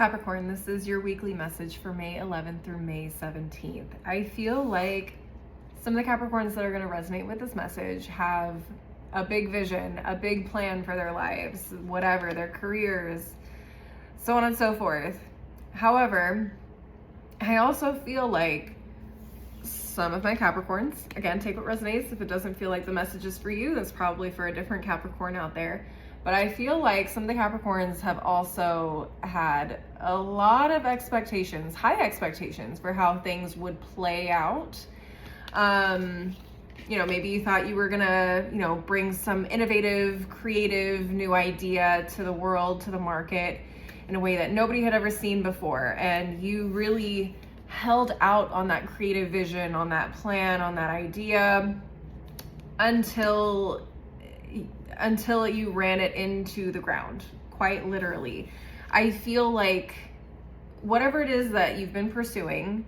Capricorn, this is your weekly message for May 11th through May 17th. I feel like some of the Capricorns that are going to resonate with this message have a big vision, a big plan for their lives, whatever, their careers, so on and so forth. However, I also feel like some of my Capricorns, again, take what resonates. If it doesn't feel like the message is for you, that's probably for a different Capricorn out there. But I feel like some of the Capricorns have also had a lot of expectations, high expectations for how things would play out. Maybe you thought you were gonna, bring some innovative, creative, new idea to the world, to the market in a way that nobody had ever seen before. And you really held out on that creative vision, on that plan, on that idea until you ran it into the ground, quite literally. I feel like whatever it is that you've been pursuing,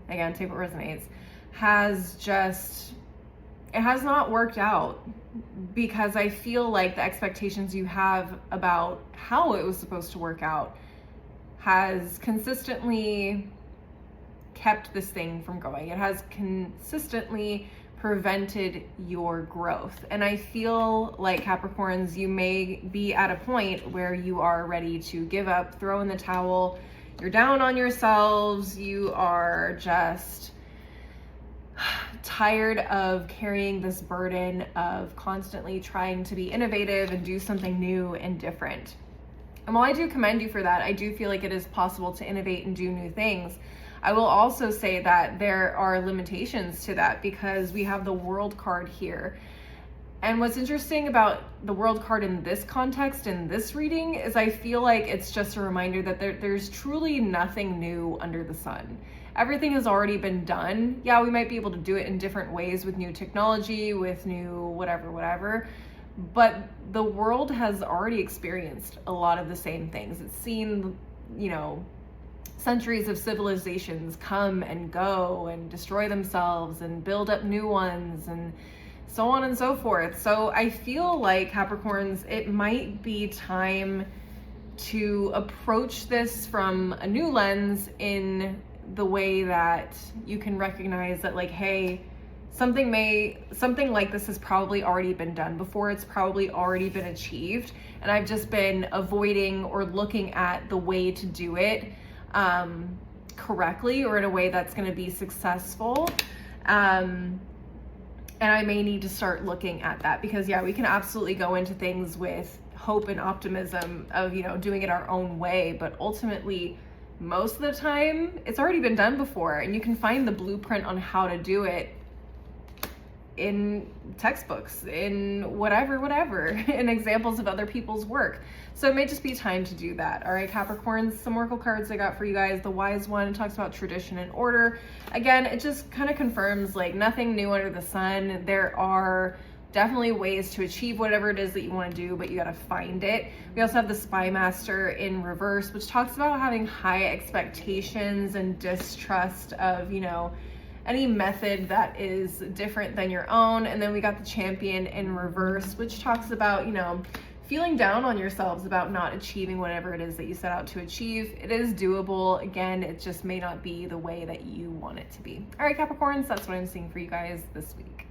again, take what resonates, it has not worked out, because I feel like the expectations you have about how it was supposed to work out has consistently kept this thing from going. It has consistently prevented your growth. And I feel like Capricorns, you may be at a point where you are ready to give up, throw in the towel. You're down on yourselves. You are just tired of carrying this burden of constantly trying to be innovative and do something new and different. And while I do commend you for that, I do feel like it is possible to innovate and do new things. I will also say that there are limitations to that, because we have the World card here. And what's interesting about the World card in this context, in this reading, is I feel like it's just a reminder that there's truly nothing new under the sun. Everything has already been done. Yeah, we might be able to do it in different ways with new technology, with new whatever, but the world has already experienced a lot of the same things. It's seen, centuries of civilizations come and go and destroy themselves and build up new ones and so on and so forth. So I feel like, Capricorns, it might be time to approach this from a new lens, in the way that you can recognize that, like, hey, something like this has probably already been done before. It's probably already been achieved, and I've just been avoiding or looking at the way to do it correctly, or in a way that's going to be successful. And I may need to start looking at that, because we can absolutely go into things with hope and optimism of, doing it our own way. But ultimately, most of the time, it's already been done before, and you can find the blueprint on how to do it in textbooks, in whatever, in examples of other people's work. So it may just be time to do that. All right, Capricorns, some oracle cards I got for you guys. The Wise One talks about tradition and order. Again, it just kind of confirms, like, nothing new under the sun. There are definitely ways to achieve whatever it is that you want to do, but you got to find it. We also have the Spy Master in reverse, which talks about having high expectations and distrust of, any method that is different than your own. And then we got the Champion in reverse, which talks about, feeling down on yourselves about not achieving whatever it is that you set out to achieve. It is doable. Again, it just may not be the way that you want it to be. All right, Capricorns, that's what I'm seeing for you guys this week.